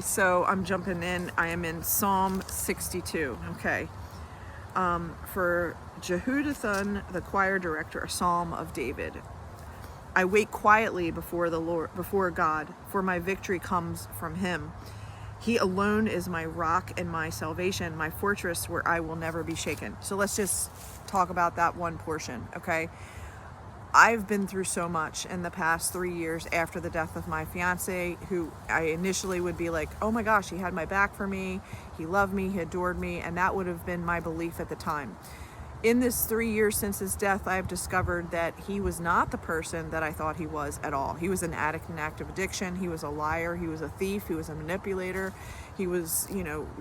So I'm jumping in. I am in Psalm 62. Okay. For Jehudathan, the choir director, a psalm of David. I wait quietly before the Lord, before God, for my victory comes from him. He alone is my rock and my salvation, my fortress where I will never be shaken. So let's just talk about that one portion, okay? I've been through so much in the past 3 years after the death of my fiance, who I initially would be like, oh my gosh, he had my back for me, he loved me, he adored me, and that would have been my belief at the time. In this 3 years since his death, I've discovered that he was not the person that I thought he was at all. He was an addict in active addiction, he was a liar, he was a thief, he was a manipulator, he was,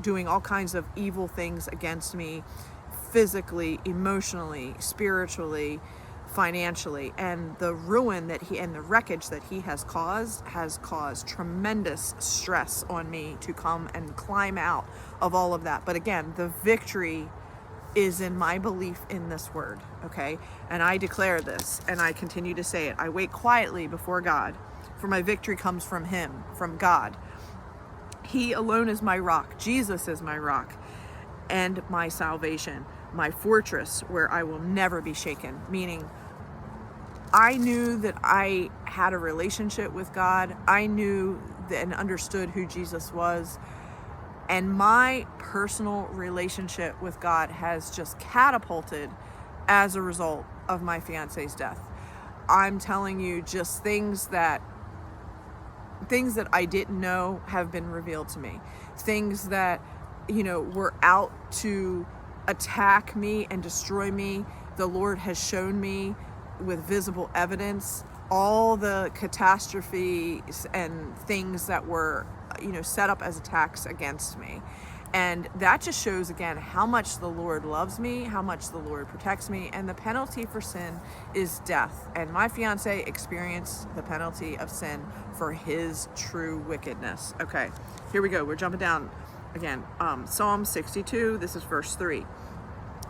doing all kinds of evil things against me, physically, emotionally, spiritually, financially, and the ruin that he and the wreckage that he has caused tremendous stress on me to come and climb out of all of that. But again, the victory is in my belief in this word, okay? And I declare this, and I continue to say it. I wait quietly before God, for my victory comes from him, from God. He alone is my rock. Jesus is my rock and my salvation, my fortress where I will never be shaken. Meaning, I knew that I had a relationship with God. I knew and understood who Jesus was. And my personal relationship with God has just catapulted as a result of my fiance's death. I'm telling you, just things that I didn't know have been revealed to me. Things that, were out to attack me and destroy me, the Lord has shown me with visible evidence all the catastrophes and things that were set up as attacks against me. And that just shows again how much the Lord loves me, how much the Lord protects me, and the penalty for sin is death. And my fiance experienced the penalty of sin for his true wickedness. Okay, here we go. We're jumping down again. Psalm 62, this is verse 3.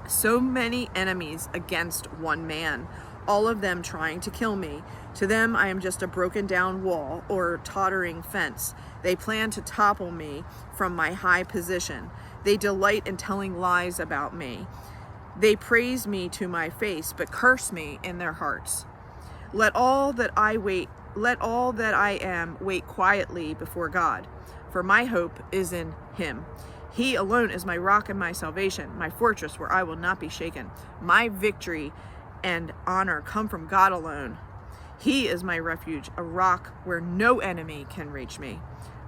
So many enemies against one man, all of them trying to kill me. To them I am just a broken down wall or tottering fence. They plan to topple me from my high position. They delight in telling lies about me. They praise me to my face, but curse me in their hearts. Let all that I am wait quietly before God, for my hope is in him. He alone is my rock and my salvation, my fortress where I will not be shaken. My victory and honor come from God alone. He is my refuge, a rock where no enemy can reach me.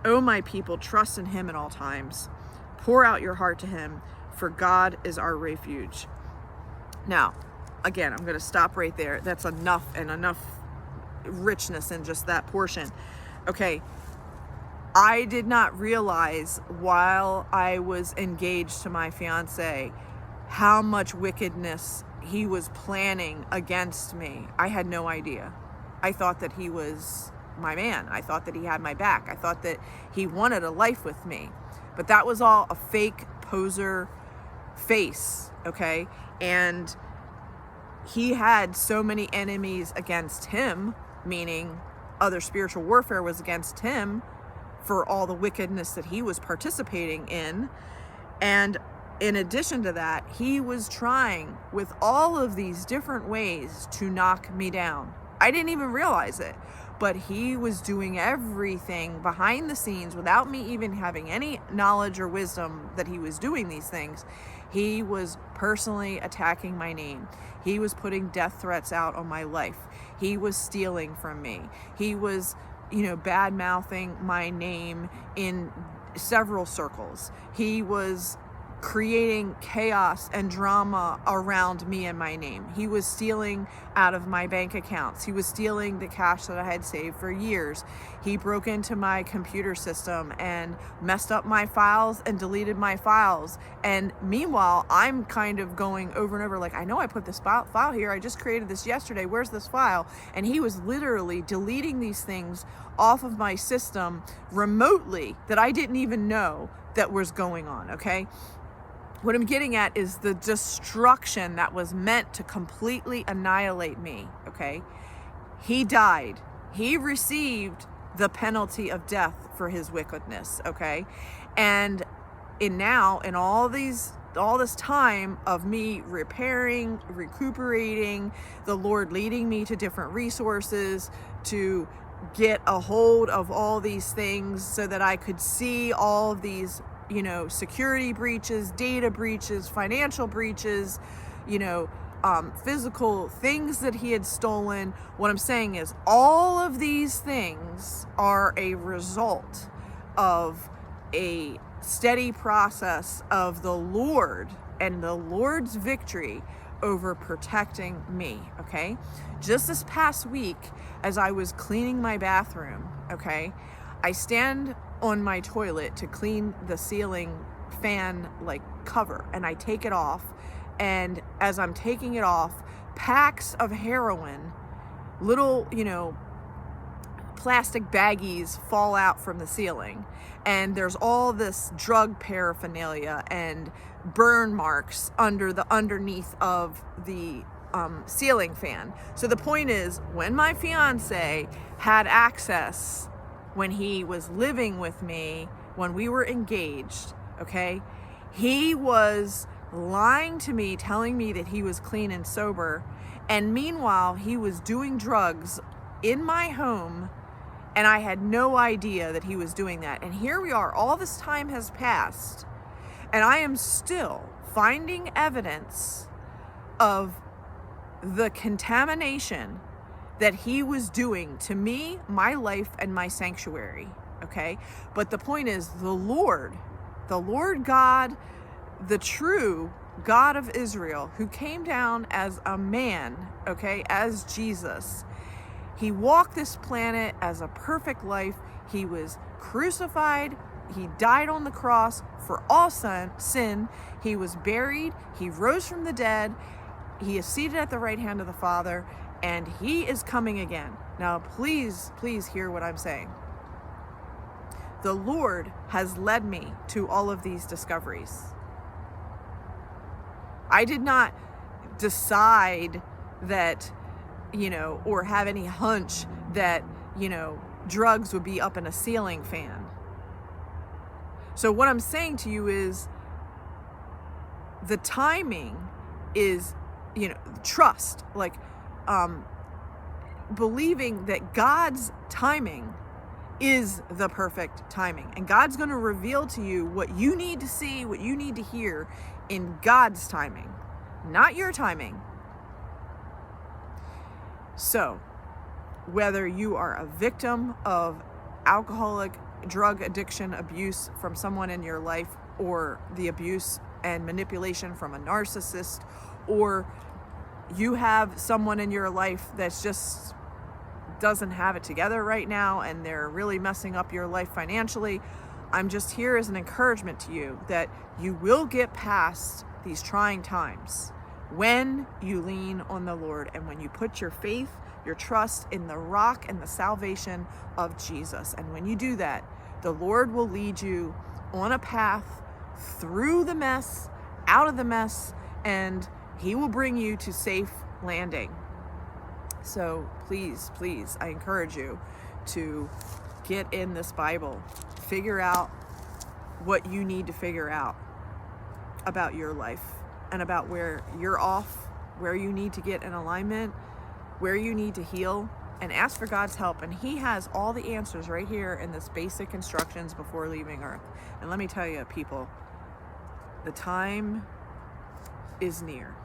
O my people, trust in him at all times. Pour out your heart to him, for God is our refuge. Now, again, I'm going to stop right there. That's enough richness in just that portion. Okay, I did not realize while I was engaged to my fiance how much wickedness he was planning against me. I had no idea. I thought that he was my man. I thought that he had my back. I thought that he wanted a life with me. But that was all a fake poser face, okay? And he had so many enemies against him, meaning other spiritual warfare was against him for all the wickedness that he was participating in. And in addition to that, he was trying with all of these different ways to knock me down. I didn't even realize it, but he was doing everything behind the scenes without me even having any knowledge or wisdom that he was doing these things. He was personally attacking my name. He was putting death threats out on my life. He was stealing from me. He was, bad mouthing my name in several circles. He was creating chaos and drama around me and my name. He was stealing out of my bank accounts. He was stealing the cash that I had saved for years. He broke into my computer system and messed up my files and deleted my files. And meanwhile, I'm kind of going over and over like, I know I put this file here. I just created this yesterday. Where's this file? And he was literally deleting these things off of my system remotely that I didn't even know that was going on, okay? What I'm getting at is the destruction that was meant to completely annihilate me, okay? He died. He received the penalty of death for his wickedness, okay? And in all this time of me repairing, recuperating, the Lord leading me to different resources to get a hold of all these things so that I could see all of these, security breaches, data breaches, financial breaches, physical things that he had stolen. What I'm saying is all of these things are a result of a steady process of the Lord and the Lord's victory over protecting me, okay? Just this past week, as I was cleaning my bathroom, okay, I stand on my toilet to clean the ceiling fan cover, and I take it off, and as I'm taking it off, packs of heroin, little, plastic baggies fall out from the ceiling, and there's all this drug paraphernalia and burn marks underneath of the ceiling fan. So the point is, when my fiance had access, when he was living with me, when we were engaged, okay, he was lying to me, telling me that he was clean and sober, and meanwhile he was doing drugs in my home, and I had no idea that he was doing that. And here we are, all this time has passed, and I am still finding evidence of the contamination that he was doing to me, my life, and my sanctuary, okay? But the point is, the Lord God, the true God of Israel, who came down as a man, okay, as Jesus, he walked this planet as a perfect life. He was crucified. He died on the cross for all sin. He was buried. He rose from the dead. He is seated at the right hand of the Father, and he is coming again. Now, please hear what I'm saying. The Lord has led me to all of these discoveries. I did not decide that, or have any hunch that, drugs would be up in a ceiling fan. So what I'm saying to you is, the timing is, trust, believing that God's timing is the perfect timing. And God's going to reveal to you what you need to see, what you need to hear in God's timing, not your timing. So, whether you are a victim of alcoholic drug addiction abuse from someone in your life, or the abuse and manipulation from a narcissist, or you have someone in your life that's just doesn't have it together right now and they're really messing up your life financially, I'm just here as an encouragement to you that you will get past these trying times when you lean on the Lord and when you put your faith, your trust in the rock and the salvation of Jesus. And when you do that, the Lord will lead you on a path through the mess, out of the mess, and he will bring you to safe landing. So please, I encourage you to get in this Bible, figure out what you need to figure out about your life and about where you're off, where you need to get in alignment, where you need to heal, and ask for God's help. And he has all the answers right here in this basic instructions before leaving earth. And let me tell you, people, the time is near.